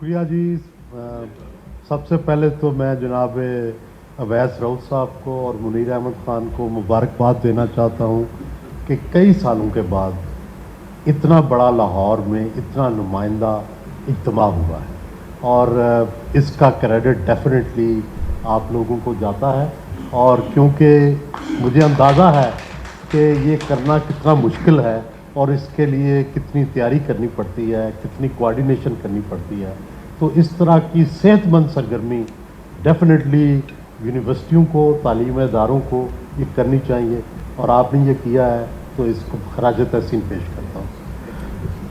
शुक्रिया जी। सबसे पहले तो मैं जनाब अवैस रऊफ साहब को और मुनीर अहमद ख़ान को मुबारकबाद देना चाहता हूँ कि कई सालों के बाद इतना बड़ा लाहौर में इतना नुमाइंदा इज्तिमा हुआ है और इसका क्रेडिट डेफिनेटली आप लोगों को जाता है। और क्योंकि मुझे अंदाज़ा है कि ये करना कितना मुश्किल है और इसके लिए कितनी तैयारी करनी पड़ती है, कितनी कोऑर्डिनेशन करनी पड़ती है, तो इस तरह की सेहतमंद सरगर्मी डेफिनेटली यूनिवर्सिटियों को, तालीमी इदारों को ये करनी चाहिए और आपने ये किया है तो इसको खराज तहसीन पेश करता हूँ।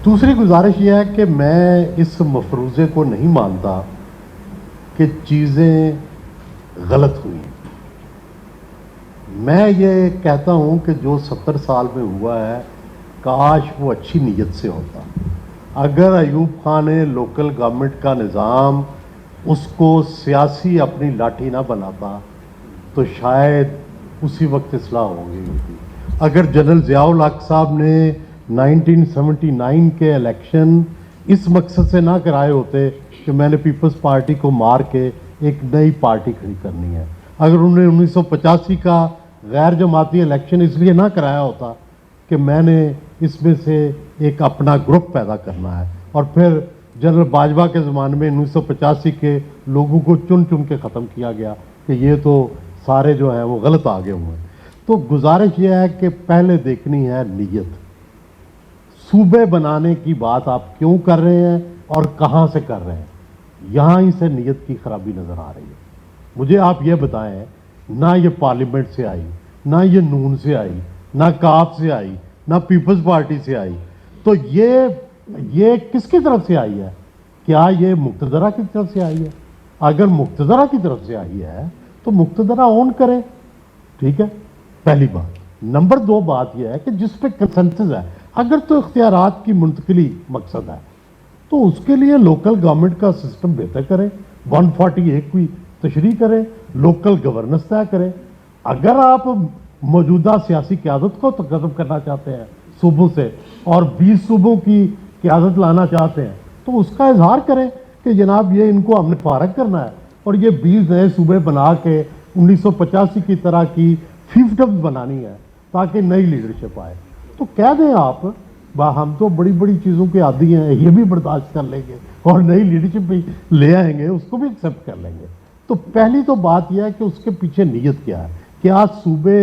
दूसरी गुजारिश ये है कि मैं इस मफरूज़े को नहीं मानता कि चीज़ें गलत हुई। मैं ये कहता हूँ कि जो 70 साल में हुआ है काश वो अच्छी नीयत से होता। अगर अयूब खान ने लोकल गवर्नमेंट का निज़ाम उसको सियासी अपनी लाठी ना बनाता तो शायद उसी वक्त इस्लाह होगी होती। अगर जनरल ज़ियाउल हक साहब ने 1979 के इलेक्शन इस मकसद से ना कराए होते कि मैंने पीपल्स पार्टी को मार के एक नई पार्टी खड़ी करनी है, अगर उन्होंने 1985 का गैर जमाती इलेक्शन इसलिए ना कराया होता कि मैंने इसमें से एक अपना ग्रुप पैदा करना है, और फिर जनरल बाजवा के ज़माने में 1985 के लोगों को चुन चुन के ख़त्म किया गया कि ये तो सारे जो हैं वो गलत आगे हुए हैं। तो गुजारिश ये है कि पहले देखनी है नीयत। सूबे बनाने की बात आप क्यों कर रहे हैं और कहाँ से कर रहे हैं, यहाँ ही से नीयत की खराबी नज़र आ रही है। मुझे आप ये बताएं, ना ये पार्लियामेंट से आई, ना ये नून से आई, ना काफ से आई, ना पीपल्स पार्टी से आई, तो ये किसकी तरफ से आई है? क्या ये मुक्तदरा की तरफ से आई है? अगर मुक्तदरा की तरफ से आई है तो मुक्तदरा ऑन करें, ठीक है, पहली बात। नंबर 2 बात यह है कि जिस पे कंसेंसस है, अगर तो इख्तियारात की मुंतकिली मकसद है तो उसके लिए लोकल गवर्नमेंट का सिस्टम बेहतर करें, 140A की तशरीह करें, लोकल गवर्नेंस तय करें। अगर आप मौजूदा सियासी क़यादत को तो ख़त्म करना चाहते हैं सूबों से और 20 सूबों की क़यादत लाना चाहते हैं तो उसका इजहार करें कि जनाब ये इनको हमने फारग करना है और ये 20 नए सूबे बना के 1985 की तरह की फिफ्टम्स बनानी है ताकि नई लीडरशिप आए। तो कह दें आप, हम तो बड़ी बड़ी चीज़ों के आदी हैं, ये भी बर्दाश्त कर लेंगे और नई लीडरशिप भी ले आएंगे, उसको भी एक्सेप्ट कर लेंगे। तो पहली तो बात यह है कि उसके पीछे नीयत क्या है। क्या सूबे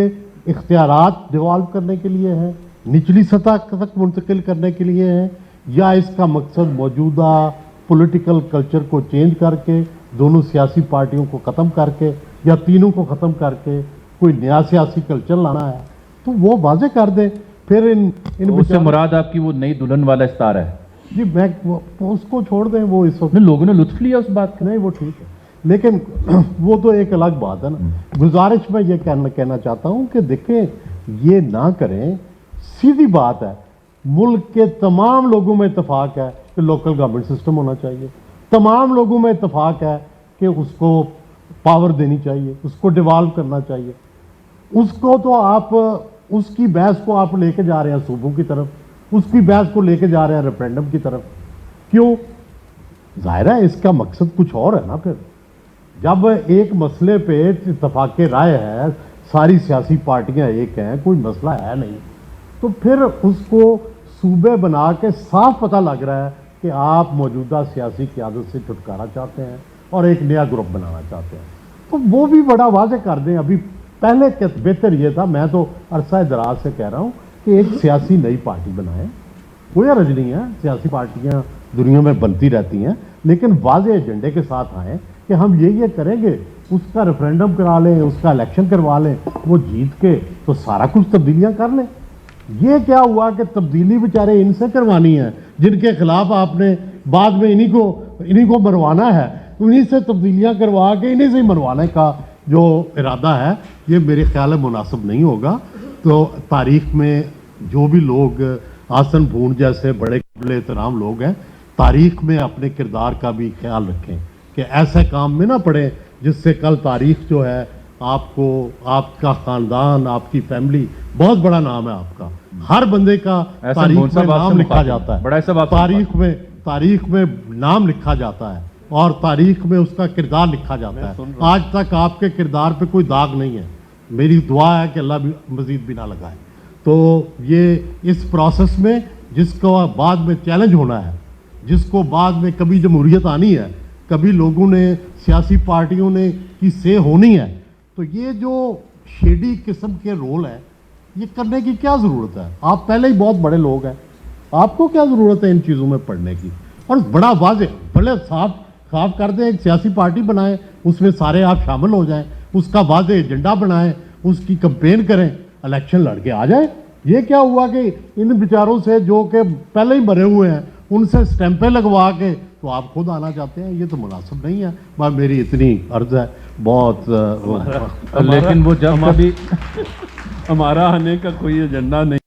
इख्तियारात डिवॉल्व करने के लिए है, निचली सतह तक मुंतकिल करने के लिए है, या इसका मकसद मौजूदा पॉलिटिकल कल्चर को चेंज करके दोनों सियासी पार्टियों को ख़त्म करके या तीनों को ख़त्म करके कोई नया सियासी कल्चर लाना है? तो वो वाज़े कर दें। फिर इन उससे मुराद आपकी वो नई दुल्हन वाला इस्तारा है जी, मैं उसको छोड़ दें, वो इस वक्त लोगों ने लुत्फ लिया उस बात का। नहीं, वो ठीक है, लेकिन वो तो एक अलग बात है ना। गुजारिश में ये कहना चाहता हूँ कि देखें, ये ना करें। सीधी बात है, मुल्क के तमाम लोगों में इत्तेफाक है कि लोकल गवर्नमेंट सिस्टम होना चाहिए, तमाम लोगों में इत्तेफाक है कि उसको पावर देनी चाहिए, उसको डिवॉल्व करना चाहिए। उसको तो आप उसकी बहस को आप लेके जा रहे हैं सूबों की तरफ, उसकी बहस को लेके जा रहे हैं रेफरेंडम की तरफ। क्यों? जाहिर है इसका मकसद कुछ और है ना। फिर जब एक मसले पे इत्तेफाक राय है, सारी सियासी पार्टियां एक हैं, कोई मसला है नहीं, तो फिर उसको सूबे बना के साफ पता लग रहा है कि आप मौजूदा सियासी क़यादत से छुटकारा चाहते हैं और एक नया ग्रुप बनाना चाहते हैं, तो वो भी बड़ा वाज़े कर दें। अभी पहले बेहतर ये था, मैं तो अरसा दराज से कह रहा हूँ कि एक सियासी नई पार्टी बनाएं। कोई हर्ज नहीं है, सियासी पार्टियाँ दुनिया में बनती रहती हैं, लेकिन वाज़े एजेंडे के साथ आएँ कि हम ये करेंगे, उसका रेफरेंडम करा लें, उसका इलेक्शन करवा लें, वो जीत के तो सारा कुछ तब्दीलियाँ कर लें। ये क्या हुआ कि तब्दीली बेचारे इनसे करवानी है जिनके खिलाफ आपने बाद में इन्हीं को मरवाना है, उन्हीं से तब्दीलियाँ करवा के इन्हीं से मरवाने का जो इरादा है, ये मेरे ख्याल में मुनासिब नहीं होगा। तो तारीख़ में जो भी लोग आसन भून जैसे बड़े काबिल एहतराम लोग हैं, तारीख़ में अपने किरदार का भी ख्याल रखें कि ऐसे काम में ना पड़े जिससे कल तारीख़ जो है आपको, आपका ख़ानदान, आपकी फैमिली, बहुत बड़ा नाम है आपका, हर बंदे का तारीख़ में नाम लिखा जाता है, तारीख में नाम लिखा जाता है और तारीख में उसका किरदार लिखा जाता है। आज तक आपके किरदार पे कोई दाग नहीं है। मेरी दुआ है कि अल्लाह भी मजीद भी ना लगाए। तो ये इस प्रोसेस में जिसको बाद में चैलेंज होना है, जिसको बाद में कभी जमहूरियत आनी है, कभी लोगों ने सियासी पार्टियों ने की से होनी है, तो ये जो शेडी किस्म के रोल है ये करने की क्या ज़रूरत है? आप पहले ही बहुत बड़े लोग हैं, आपको क्या ज़रूरत है इन चीज़ों में पढ़ने की? और बड़ा वाज़ेह भले साफ कर दें, एक सियासी पार्टी बनाएं, उसमें सारे आप शामिल हो जाएं, उसका वाज़ेह एजेंडा बनाएं, उसकी कैंपेन करें, इलेक्शन लड़के आ जाए। ये क्या हुआ कि इन बेचारों से जो कि पहले ही मरे हुए हैं उनसे स्टैंपें लगवा के तो आप खुद आना चाहते हैं? ये तो मुनासिब नहीं है। बस मेरी इतनी अर्ज है। बहुत लेकिन वो जब कभी हमारा आने का कोई एजेंडा नहीं।